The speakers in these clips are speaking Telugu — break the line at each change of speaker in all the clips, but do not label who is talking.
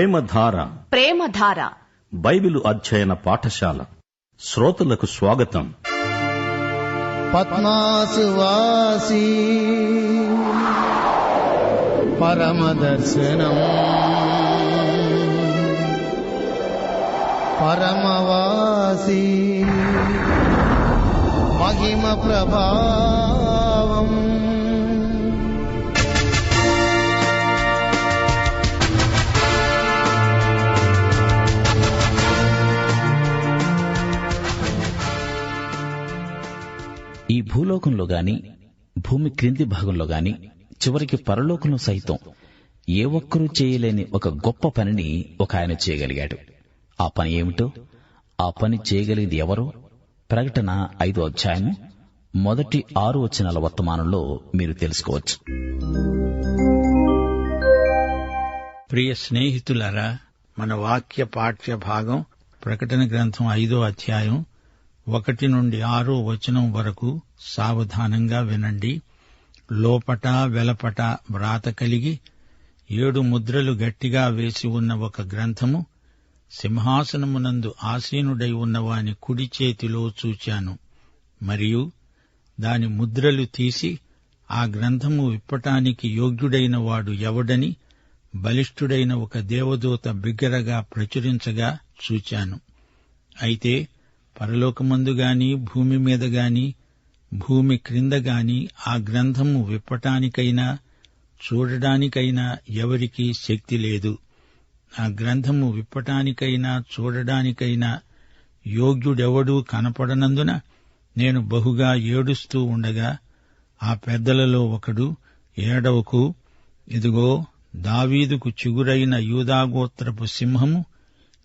ప్రేమధార
బైబిలు అధ్యయన పాఠశాల శ్రోతలకు స్వాగతం.
పద్మాసువాసి పరమదర్శనం పరమవాసి మహిమ ప్రభావం
ఈ భూలోకంలో గాని భూమి క్రింది భాగంలో గాని చివరికి పరలోకంలో సైతం ఏ ఒక్కరూ చేయలేని ఒక గొప్ప పనిని ఒక ఆయన చేయగలిగాడు. ఆ పని ఏమిటో, ఆ పని చేయగలిగేది ఎవరో ప్రకటన 5వ అధ్యాయము మొదటి 6 వచనాల వర్తమానంలో మీరు తెలుసుకోవచ్చు.
ప్రియ స్నేహితులారా, మన వాక్య పాఠ్య భాగం ప్రకటన గ్రంథం 5వ అధ్యాయం 1 నుండి 6వ వచనం వరకు సావధానంగా వినండి. లోపట వెలపట వ్రాత కలిగి 7 ముద్రలు గట్టిగా వేసి ఉన్న ఒక గ్రంథము సింహాసనమునందు ఆసీనుడై ఉన్నవాని కుడి చేతిలో చూచాను. మరియు దాని ముద్రలు తీసి ఆ గ్రంథము విప్పటానికి యోగ్యుడైన వాడు ఎవడని బలిష్ఠుడైన ఒక దేవదూత బిగ్గరగా ప్రచురించగా చూచాను. అయితే పరలోకమందు గాని భూమి మీద గాని భూమి క్రింద గాని ఆ గ్రంథము విప్పటానికైనా చూడడానికైనా ఎవరికీ శక్తి లేదు. ఆ గ్రంథము విప్పటానికైనా చూడడానికైనా యోగ్యుడెవడూ కనపడనందున నేను బహుగా ఏడుస్తూ ఉండగా ఆ పెద్దలలో ఒకడు, ఏడవకు, ఇదిగో దావీదుకు చిగురైన యూదాగోత్రపు సింహము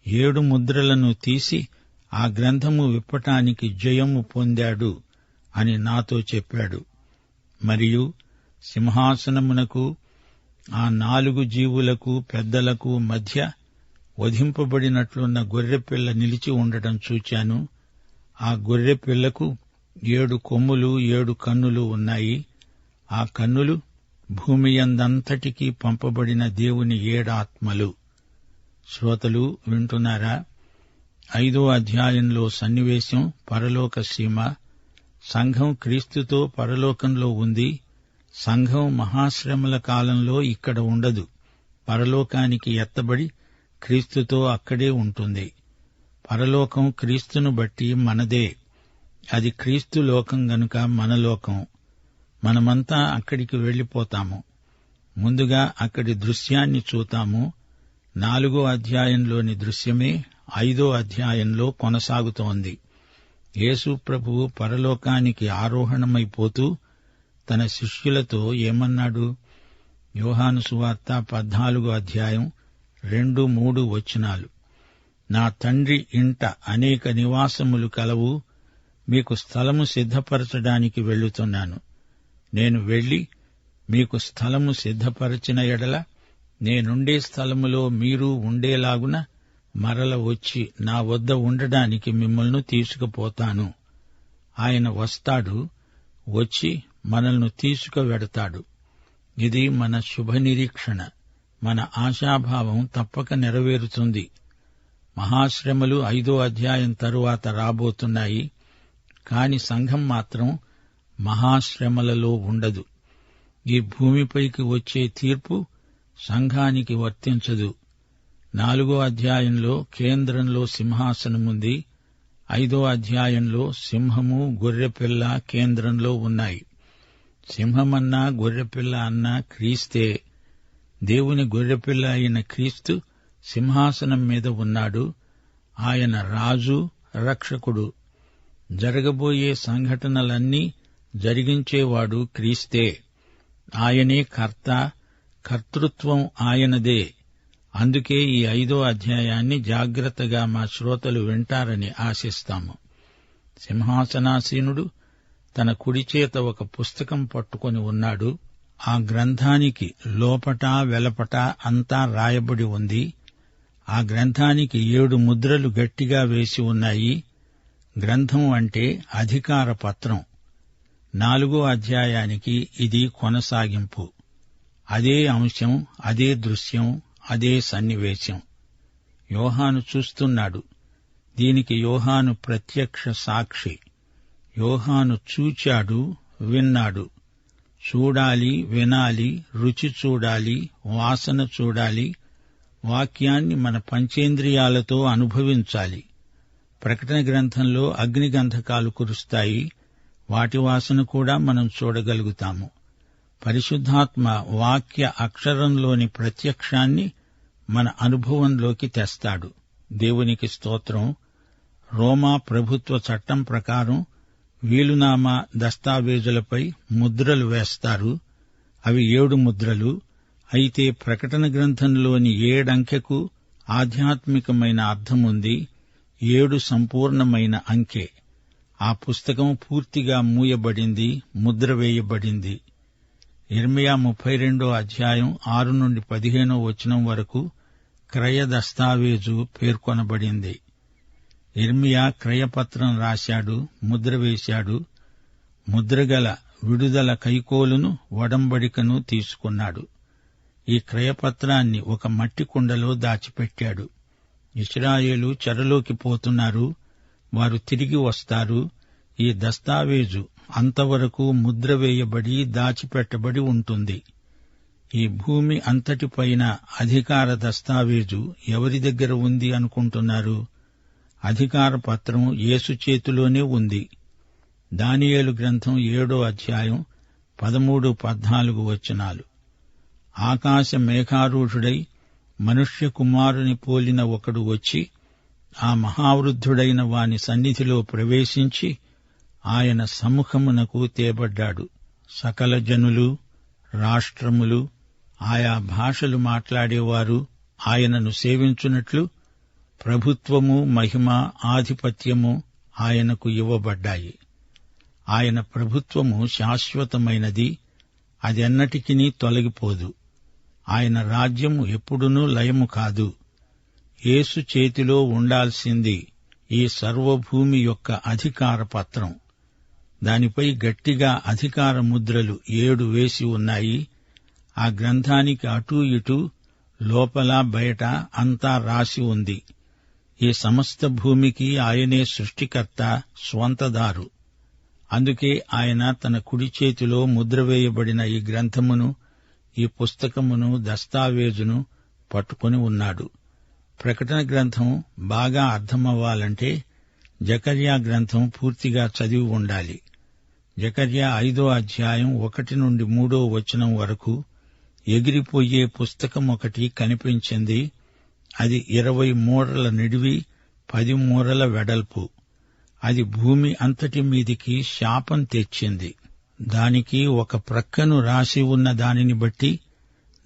7 ముద్రలను తీసి ఆ గ్రంథము విప్పటానికి జయము పొందాడు అని నాతో చెప్పాడు. మరియు సింహాసనమునకు ఆ 4 జీవులకు పెద్దలకు మధ్య వధింపబడినట్లున్న గొర్రెపిల్ల నిలిచి ఉండటం చూచాను. ఆ గొర్రెపిల్లకు 7 కొమ్ములు 7 కన్నులు ఉన్నాయి. ఆ కన్నులు భూమియందంతటికీ పంపబడిన దేవుని 7 ఆత్మలు. శ్రోతలు వింటున్నారా? 5వ అధ్యాయంలో సన్నివేశం పరలోక సీమ. సంఘం క్రీస్తుతో పరలోకంలో ఉంది. సంఘం మహాశ్రమల కాలంలో ఇక్కడ ఉండదు. పరలోకానికి ఎత్తబడి క్రీస్తుతో అక్కడే ఉంటుంది. పరలోకం క్రీస్తును బట్టి మనదే. అది క్రీస్తు లోకం గనుక మన లోకం. మనమంతా అక్కడికి వెళ్లిపోతాము. ముందుగా అక్కడి దృశ్యాన్ని చూతాము. 4వ అధ్యాయంలోని దృశ్యమే 5వ అధ్యాయంలో కొనసాగుతోంది. యేసు ప్రభువు పరలోకానికి ఆరోహణమైపోతూ తన శిష్యులతో ఏమన్నాడు? యోహాను సువార్త 14వ అధ్యాయం 2-3 వచనాలు. నా తండ్రి ఇంట అనేక నివాసములు కలవు. మీకు స్థలము సిద్ధపరచడానికి వెళ్ళుతున్నాను. నేను వెళ్లి మీకు స్థలము సిద్ధపరచిన ఎడల నేనుండే స్థలములో మీరు ఉండేలాగున మరల వచ్చి నా వద్ద ఉండడానికి మిమ్మల్ని తీసుకుపోతాను. ఆయన వస్తాడు, వచ్చి మనల్ని తీసుకువెడతాడు. ఇది మన శుభనిరీక్షణ. మన ఆశాభావం తప్పక నెరవేరుతుంది. మహాశ్రమలు 5వ అధ్యాయం తరువాత రాబోతున్నాయి. కాని సంఘం మాత్రం మహాశ్రమలలో ఉండదు. ఈ భూమిపైకి వచ్చే తీర్పు సంఘానికి వర్తించదు. 4వ అధ్యాయంలో కేంద్రంలో సింహాసనముంది. 5వ అధ్యాయంలో సింహము గొర్రెపిల్ల కేంద్రంలో ఉన్నాయి. సింహమన్నా గొర్రెపిల్ల అన్నా క్రీస్తే. దేవుని గొర్రెపిల్ల అయిన క్రీస్తు సింహాసనం మీద ఉన్నాడు. ఆయన రాజు, రక్షకుడు. జరగబోయే సంఘటనలన్నీ జరిగించేవాడు క్రీస్తే. ఆయనే కర్త, కర్తృత్వం ఆయనదే. అందుకే ఈ 5వ అధ్యాయాన్ని జాగ్రత్తగా మా శ్రోతలు వింటారని ఆశిస్తాము. సింహాసనాసీనుడు తన కుడిచేత ఒక పుస్తకం పట్టుకొని ఉన్నాడు. ఆ గ్రంథానికి లోపట వెలపట అంతా రాయబడి ఉంది. ఆ గ్రంథానికి 7 ముద్రలు గట్టిగా వేసి ఉన్నాయి. గ్రంథం అంటే అధికార పత్రం. 4వ అధ్యాయానికి ఇది కొనసాగింపు. అదే అంశం, అదే దృశ్యం, అదే సన్నివేశం. యోహాను చూస్తున్నాడు. దీనికి యోహాను ప్రత్యక్ష సాక్షి. యోహాను చూచాడు, విన్నాడు. చూడాలి, వినాలి, రుచి చూడాలి, వాసన చూడాలి, వాక్యాన్ని మన పంచేంద్రియాలతో అనుభవించాలి. ప్రకటన గ్రంథంలో అగ్నిగంధకాలు కురుస్తాయి. వాటి వాసన కూడా మనం చూడగలుగుతాము. పరిశుద్ధాత్మ వాక్య అక్షరంలోని ప్రత్యక్షాన్ని మన అనుభవంలోకి తెస్తాడు. దేవునికి స్తోత్రం. రోమా ప్రభుత్వ చట్టం ప్రకారం వీలునామా దస్తావేజులపై ముద్రలు వేస్తారు. అవి 7 ముద్రలు. అయితే ప్రకటన గ్రంథంలోని 7 అంకెకు ఆధ్యాత్మికమైన అర్థముంది. 7 సంపూర్ణమైన అంకె. ఆ పుస్తకం పూర్తిగా మూయబడింది, ముద్ర వేయబడింది. యిర్మీయా 32 అధ్యాయం 6 నుండి 15 వచనం వరకు క్రయ దస్తావేజు పేర్కొనబడింది. యిర్మీయా క్రయపత్రం రాశాడు, ముద్ర వేశాడు. ముద్రగల విడుదల కైకోలును ఒడంబడికను తీసుకున్నాడు. ఈ క్రయపత్రాన్ని ఒక మట్టి కుండలో దాచిపెట్టాడు. ఇశ్రాయేలు చెరలోకి పోతున్నారు. వారు తిరిగి వస్తారు. ఈ దస్తావేజు అంతవరకు ముద్ర వేయబడి దాచిపెట్టబడి ఉంటుంది. ఈ భూమి అంతటిపైన అధికార దస్తావేజు ఎవరి దగ్గర ఉంది అనుకుంటున్నారు? అధికార పత్రం యేసు చేతిలోనే ఉంది. దానియేలు గ్రంథం 7వ అధ్యాయం 13-14 వచనాలు. ఆకాశ మేఘారూఢుడై మనుష్య కుమారుని పోలిన ఒకడు వచ్చి ఆ మహావృద్ధుడైన వాని సన్నిధిలో ప్రవేశించి ఆయన సముఖమునకు తేబడ్డాడు. సకల జనులు, రాష్ట్రములు, ఆయా భాషలు మాట్లాడేవారు ఆయనను సేవించున్నట్లు ప్రభుత్వము, మహిమ, ఆధిపత్యము ఆయనకు ఇవ్వబడ్డాయి. ఆయన ప్రభుత్వము శాశ్వతమైనది, అదెన్నటికినీ తొలగిపోదు. ఆయన రాజ్యము ఎప్పుడునూ లయము కాదు. యేసు చేతిలో ఉండాల్సింది ఈ సర్వభూమి యొక్క అధికార పత్రం. దానిపై గట్టిగా అధికార ముద్రలు 7 వేసి ఉన్నాయి. ఆ గ్రంథానికి అటూ ఇటూ, లోపల బయట అంతా రాసి ఉంది. ఈ సమస్త భూమికి ఆయనే సృష్టికర్త, స్వంతదారు. అందుకే ఆయన తన కుడి చేతిలో ముద్ర వేయబడిన ఈ గ్రంథమును, ఈ పుస్తకమును, దస్తావేజును పట్టుకొని ఉన్నాడు. ప్రకటన గ్రంథం బాగా అర్థమవ్వాలంటే జకర్యా గ్రంథం పూర్తిగా చదివి ఉండాలి. జకర్యా 5వ అధ్యాయం 1 నుండి 3వ వచనం వరకు ఎగిరిపోయే పుస్తకం ఒకటి కనిపించింది. అది 20 మూరల నిడివి, 10 మూరల వెడల్పు. అది భూమి అంతటి మీదికి శాపం తెచ్చింది. దానికి ఒక ప్రక్కను రాసి ఉన్న దానిని బట్టి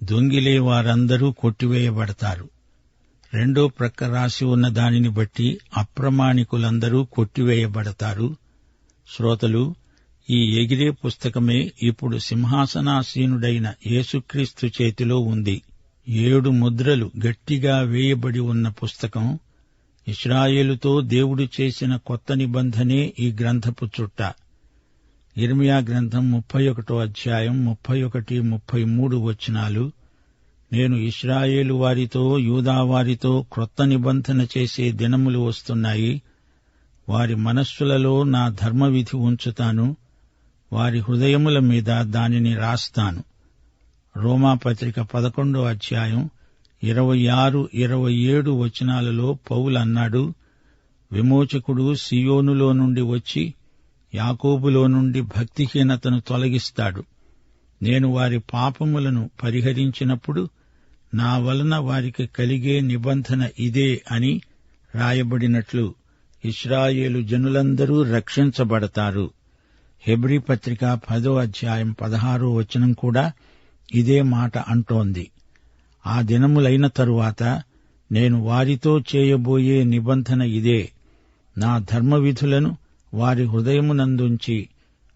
దొంగిలే వారందరూ కొట్టివేయబడతారు. రెండో ప్రక్క రాసి ఉన్న దానిని బట్టి అప్రమాణికులందరూ కొట్టివేయబడతారు. శ్రోతలు, ఈ ఎగిరే పుస్తకమే ఇప్పుడు సింహాసనాసీనుడైన యేసుక్రీస్తు చేతిలో ఉంది. 7 ముద్రలు గట్టిగా వేయబడి ఉన్న పుస్తకం. ఇశ్రాయేలుతో దేవుడు చేసిన కొత్త నిబంధనే ఈ గ్రంథపు చుట్ట. యిర్మీయా గ్రంథం 31వ అధ్యాయం 31, 33 వచనాలు. నేను ఇశ్రాయేలు వారితో, యూదావారితో క్రొత్త నిబంధన చేసే దినములు వస్తున్నాయి. వారి మనస్సులలో నా ధర్మవిధి ఉంచుతాను, వారి హృదయముల మీద దానిని రాస్తాను. రోమాపత్రిక 11వ అధ్యాయం 26, 27 వచనాలలో పౌలు అన్నాడు, విమోచకుడు సియోనులో నుండి వచ్చి యాకోబులో నుండి భక్తిహీనతను తొలగిస్తాడు. నేను వారి పాపములను పరిహరించినప్పుడు నా వలన వారికి కలిగే నిబంధన ఇదే అని రాయబడినట్లు ఇశ్రాయేలు జనులందరూ రక్షించబడతారు. హెబ్రీ పత్రిక 10వ అధ్యాయం 16వ వచనం కూడా ఇదే మాట అంటోంది. ఆ దినములైన తరువాత నేను వారితో చేయబోయే నిబంధన ఇదే, నా ధర్మవిధులను వారి హృదయమునందుంచి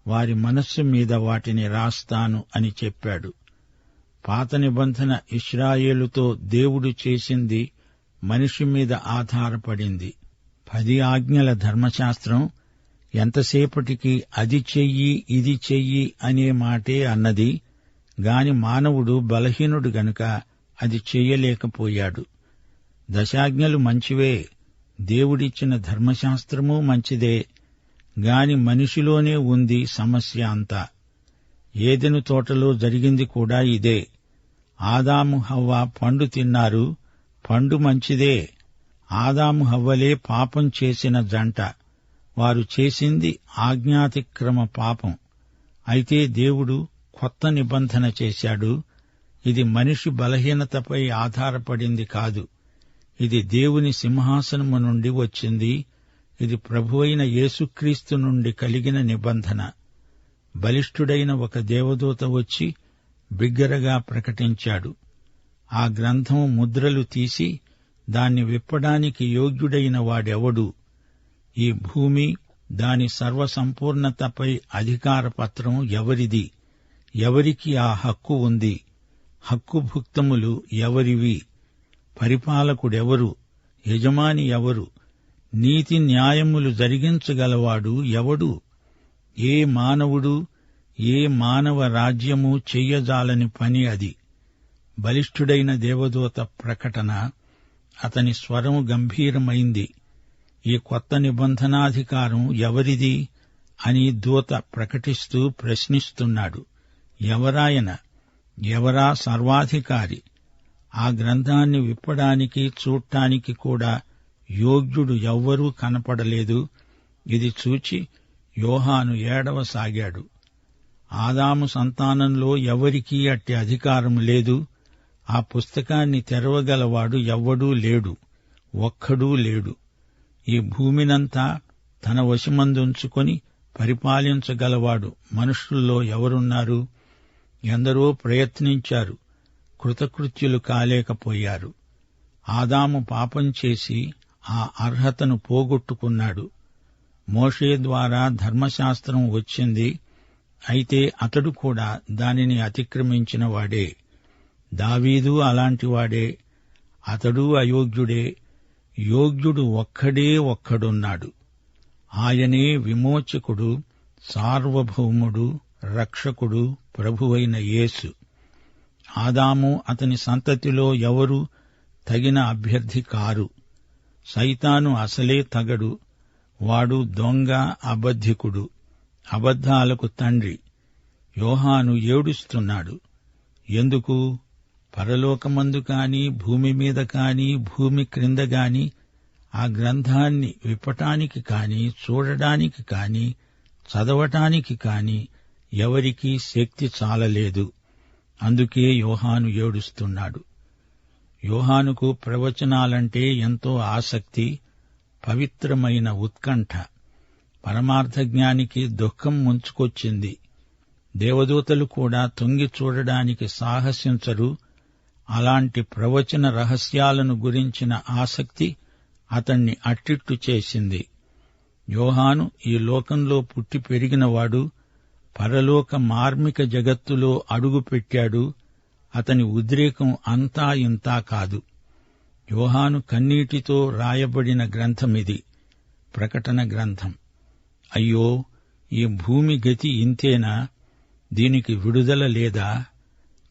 వారి మనస్సు మీద వాటిని రాస్తాను అని చెప్పాడు. పాత నిబంధన ఇశ్రాయేలుతో దేవుడు చేసింది మనిషి మీద ఆధారపడింది. 10 ఆజ్ఞల ధర్మశాస్త్రం ఎంతసేపటికి అది చెయ్యి, ఇది చెయ్యి అనే మాటే అన్నది గాని మానవుడు బలహీనుడు గనుక అది చెయ్యలేకపోయాడు. దశాజ్ఞలు మంచివే, దేవుడిచ్చిన ధర్మశాస్త్రమూ మంచిదే, గాని మనిషిలోనే ఉంది సమస్య అంతా. ఏదెను తోటలో జరిగింది కూడా ఇదే. ఆదాము హవ్వ పండు తిన్నారు, పండు మంచిదే. ఆదాము హవ్వలే పాపం చేసిన జంట. వారు చేసింది ఆజ్ఞాతిక్రమ పాపం. అయితే దేవుడు కొత్త నిబంధన చేశాడు. ఇది మనిషి బలహీనతపై ఆధారపడింది కాదు. ఇది దేవుని సింహాసనము నుండి వచ్చింది. ఇది ప్రభువైన యేసుక్రీస్తు నుండి కలిగిన నిబంధన. బలిష్ఠుడైన ఒక దేవదూత వచ్చి బిగ్గరగా ప్రకటించాడు. ఆ గ్రంథం ముద్రలు తీసి దాన్ని విప్పడానికి యోగ్యుడైన వాడెవడు? ఈ భూమి, దాని సర్వసంపూర్ణతపై అధికారపత్రం ఎవరిది? ఎవరికి ఆ హక్కు ఉంది? హక్కుభుక్తములు ఎవరివి? పరిపాలకుడెవరు? యజమాని ఎవరు? నీతి న్యాయములు జరిగించగలవాడు ఎవడు? ఏ మానవుడు, ఏ మానవ రాజ్యము చెయ్యజాలని పని అది. బలిష్ఠుడైన దేవదూత ప్రకటన. అతని స్వరం గంభీరమైంది. ఈ కొత్త నిబంధనాధికారం ఎవరిది అని దూత ప్రకటిస్తూ ప్రశ్నిస్తున్నాడు. ఎవరాయన? ఎవరా సర్వాధికారి? ఆ గ్రంథాన్ని విప్పడానికి, చూడటానికి కూడా యోగ్యుడు ఎవ్వరూ కనపడలేదు. ఇది చూచి యోహాను ఏడవసాగాడు. ఆదాము సంతానంలో ఎవరికీ అట్టి అధికారం లేదు. ఆ పుస్తకాన్ని తెరవగలవాడు ఎవ్వడూ లేడు, ఒక్కడూ లేడు. ఈ భూమినంతా తన వశమందుంచుకొని పరిపాలించగలవాడు మనుషుల్లో ఎవరున్నారు? ఎందరో ప్రయత్నించారు, కృతకృత్యులు కాలేకపోయారు. ఆదాము పాపం చేసి ఆ అర్హతను పోగొట్టుకున్నాడు. మోషే ద్వారా ధర్మశాస్త్రం వచ్చింది. అయితే అతడు కూడా దానిని అతిక్రమించిన వాడే. దావీదు అలాంటివాడే. అతడు అయోగ్యుడే. యోగ్యుడు ఒక్కడే ఒక్కడున్నాడు. ఆయనే విమోచకుడు, సార్వభౌముడు, రక్షకుడు, ప్రభువైన యేసు. ఆదాము అతని సంతతిలో ఎవరు తగిన అభ్యర్థి కారు. సైతాను అసలే తగడు. వాడు దొంగ, అబద్ధికుడు, అబద్ధాలకు తండ్రి. యోహాను ఏడుస్తున్నాడు. ఎందుకు? పరలోకమందు కాని, భూమి మీద కాని, భూమి క్రింద గాని ఆ గ్రంథాన్ని విప్పటానికి కాని, చూడడానికి కాని, చదవటానికి కాని ఎవరికీ శక్తి చాలలేదు. అందుకే యోహాను ఏడుస్తున్నాడు. యోహానుకు ప్రవచనాలంటే ఎంతో ఆసక్తి, పవిత్రమైన ఉత్కంఠ. పరమార్థజ్ఞానికి దుఃఖం ముంచుకొచ్చింది. దేవదూతలు కూడా తొంగి చూడడానికి సాహసించరు. అలాంటి ప్రవచన రహస్యాలను గురించిన ఆసక్తి అతణ్ణి అట్టిట్టు చేసింది. యోహాను ఈ లోకంలో పుట్టి పెరిగినవాడు. పరలోక మార్మిక జగత్తులో అడుగుపెట్టాడు. అతని ఉద్రేకం అంతా ఇంతా కాదు. యోహాను కన్నీటితో రాయబడిన గ్రంథమిది, ప్రకటన గ్రంథం. అయ్యో, ఈ భూమి గతి ఇంతేనా? దీనికి విడుదల లేదా?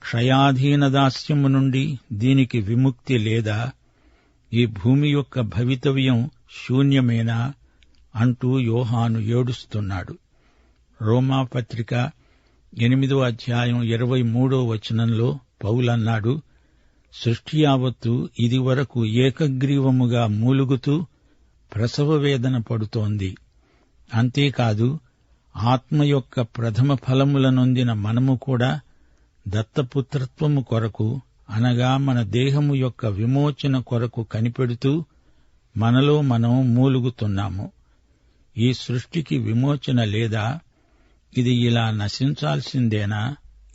క్షయాధీన దాస్యము నుండి దీనికి విముక్తి లేదా? ఈ భూమి యొక్క భవితవ్యం శూన్యమేనా అంటూ యోహాను ఏడుస్తున్నాడు. రోమాపత్రిక 8వ అధ్యాయం 23వ వచనంలో పౌలన్నాడు, సృష్టి యావత్తు ఇదివరకు ఏకగ్రీవముగా మూలుగుతూ ప్రసవ వేదన పడుతోంది. అంతేకాదు, ఆత్మ యొక్క ప్రథమ ఫలముల నొందిన మనము కూడా దత్తపుత్రత్వము కొరకు, అనగా మన దేహము యొక్క విమోచన కొరకు కనిపెడుతూ మనలో మనం మూలుగుతున్నాము. ఈ సృష్టికి విమోచన లేదా? ఇది ఇలా నశించాల్సిందేనా?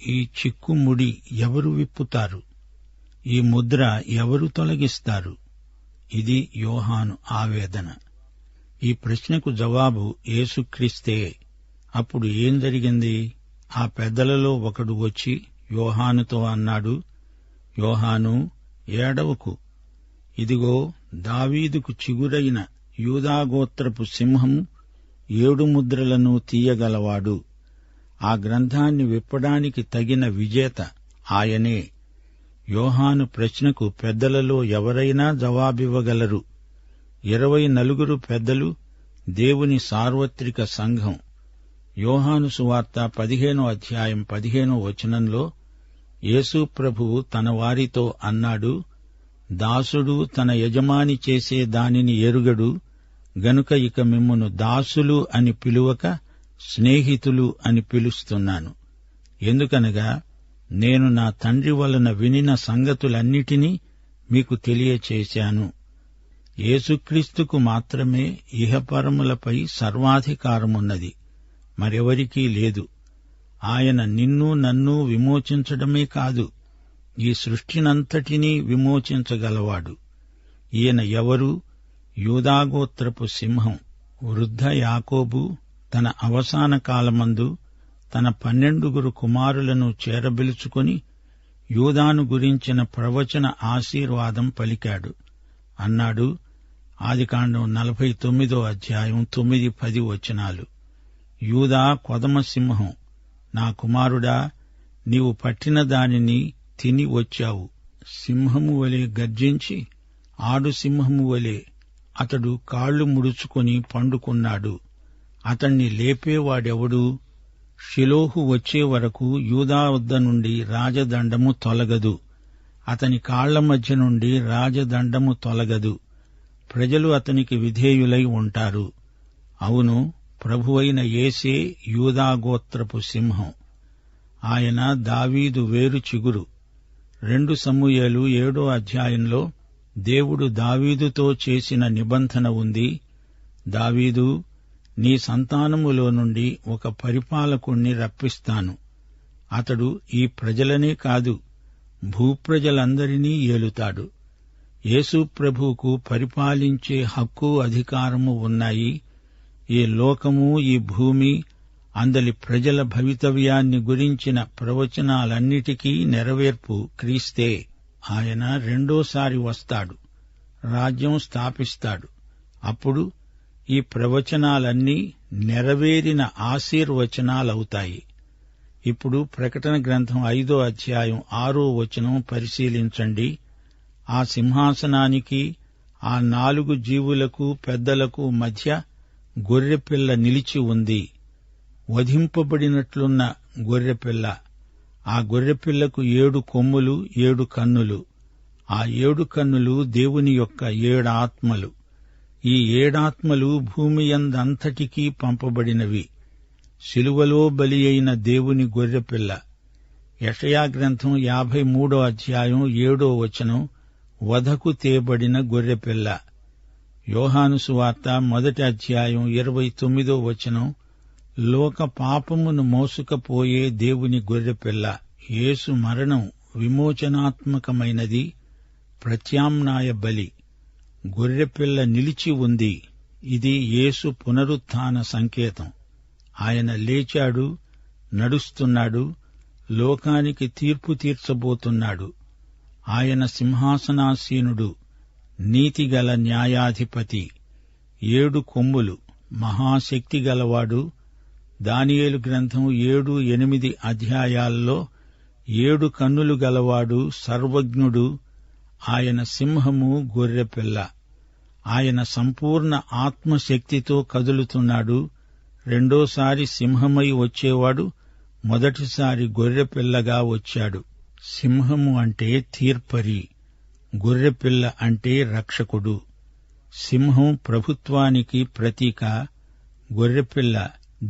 ఈ చిక్కుముడి ఎవరు విప్పుతారు? ఈ ముద్ర ఎవరు తొలగిస్తారు? ఇది యోహాను ఆవేదన. ఈ ప్రశ్నకు జవాబు యేసుక్రీస్తే. అప్పుడు ఏం జరిగింది? ఆ పెద్దలలో ఒకడు వచ్చి యోహానుతో అన్నాడు, యోహాను, ఏడవకు. ఇదిగో, దావీదుకు చిగురైన యూదాగోత్రపు సింహము 7 ముద్రలను తీయగలవాడు. ఆ గ్రంథాన్ని విప్పడానికి తగిన విజేత ఆయనే. యోహాను ప్రశ్నకు పెద్దలలో ఎవరైనా జవాబివ్వగలరు. 24 పెద్దలు, దేవుని సార్వత్రిక సంఘం. యోహాను సువార్త 15:15 యేసు ప్రభువు తన వారితో అన్నాడు, దాసుడు తన యజమాని చేసే దానిని ఎరుగడు, గనుక ఇక మిమ్మును దాసులు అని పిలువక స్నేహితులు అని పిలుస్తున్నాను. ఎందుకనగా నేను నా తండ్రి వలన వినిన సంగతులన్నిటినీ మీకు తెలియచేశాను. యేసుక్రీస్తుకు మాత్రమే ఇహపరములపై సర్వాధికారమున్నది, మరెవరికీ లేదు. ఆయన నిన్ను నన్ను విమోచించడమే కాదు, ఈ సృష్టినంతటినీ విమోచించగలవాడు. ఈయన ఎవరు? యూదాగోత్రపు సింహం. వృద్ధ యాకోబు తన అవసాన కాలమందు తన 12 కుమారులను చేరబిలుచుకొని యూదాను గురించిన ప్రవచన ఆశీర్వాదం పలికాడు. అన్నాడు, ఆదికాండం 49:9-10 యూదా కొదమసింహం, నా కుమారుడా, నీవు పట్టిన దానిని తిని వచ్చావు. సింహము వలె గర్జించి ఆడు సింహము వలె అతడు కాళ్లు ముడుచుకొని పండుకున్నాడు. అతణ్ణి లేపేవాడెవడు? షిలోహు వచ్చే వరకు యూదా వద్ద నుండి రాజదండము తొలగదు, అతని కాళ్ల మధ్య నుండి రాజదండము తొలగదు. ప్రజలు అతనికి విధేయులై ఉంటారు. అవును, ప్రభువైన యేసే యూదాగోత్రపు సింహం. ఆయన దావీదు వేరు చిగురు. 2 సమూయేలు 7 దేవుడు దావీదుతో చేసిన నిబంధన ఉంది. దావీదు, నీ సంతానములో నుండి ఒక పరిపాలకుణ్ణి రప్పిస్తాను. అతడు ఈ ప్రజలనే కాదు, భూప్రజలందరినీ ఏలుతాడు. యేసు ప్రభువుకు పరిపాలించే హక్కు, అధికారము ఉన్నాయి. ఈ లోకము, ఈ భూమి, అందలి ప్రజల భవితవ్యాన్ని గురించిన ప్రవచనాలన్నిటికీ నెరవేర్పు క్రీస్తే. ఆయన రెండోసారి వస్తాడు, రాజ్యం స్థాపిస్తాడు. అప్పుడు ఈ ప్రవచనాలన్నీ నెరవేరిన ఆశీర్వచనాలవుతాయి. ఇప్పుడు ప్రకటన గ్రంథం 5:6 పరిశీలించండి. ఆ సింహాసనానికి, ఆ 4 జీవులకు, పెద్దలకు మధ్య గొర్రెపిల్ల నిలిచి ఉంది. వధింపబడినట్లున్న గొర్రెపిల్ల. ఆ గొర్రెపిల్లకు 7 కొమ్ములు, 7 కన్నులు. ఆ 7 కన్నులు దేవుని యొక్క 7 ఆత్మలు. ఈ 7 ఆత్మలు భూమియందంతటికీ పంపబడినవి. శిలువలో బలి అయిన దేవుని గొర్రెపిల్ల. యెషయా గ్రంథం 53:7 వధకు తేబడిన గొర్రెపిల్ల. యోహాను సువార్త 1:29 లోక పాపమును మోసుకపోయే దేవుని గొర్రెపిల్ల. యేసు మరణం విమోచనాత్మకమైనది, ప్రత్యామ్నాయ బలి. గొర్రెపిల్ల నిలిచి ఉంది. ఇది యేసు పునరుత్థాన సంకేతం. ఆయన లేచాడు, నడుస్తున్నాడు, లోకానికి తీర్పు తీర్చబోతున్నాడు. ఆయన సింహాసనాసీనుడు, నీతిగల న్యాయాధిపతి. 7 కొమ్ములు, మహాశక్తి గలవాడు. దానియేలు గ్రంథం 7-8 7 కన్నులు గలవాడు, సర్వజ్ఞుడు. ఆయన సింహము, గొర్రెపిల్ల. ఆయన సంపూర్ణ ఆత్మశక్తితో కదులుతున్నాడు. రెండోసారి సింహమై వచ్చేవాడు మొదటిసారి గొర్రెపిల్లగా వచ్చాడు. సింహము అంటే తీర్పరి, గొర్రెపిల్ల అంటే రక్షకుడు. సింహం ప్రభుత్వానికి ప్రతీక, గొర్రెపిల్ల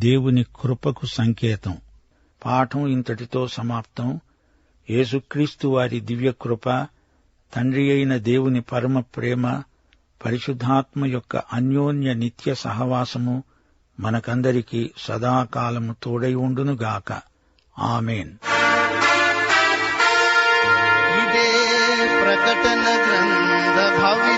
దేవుని కృపకు సంకేతం. పాఠం ఇంతటితో సమాప్తం. యేసుక్రీస్తు వారి దివ్యకృప, తండ్రి అయిన దేవుని పరమ ప్రేమ, పరిశుద్ధాత్మ యొక్క అన్యోన్య నిత్య సహవాసము మనకందరికీ సదాకాలము తోడై ఉండునుగాక. ఆమేన్.
ఇదే ప్రకటన గ్రంథ భవి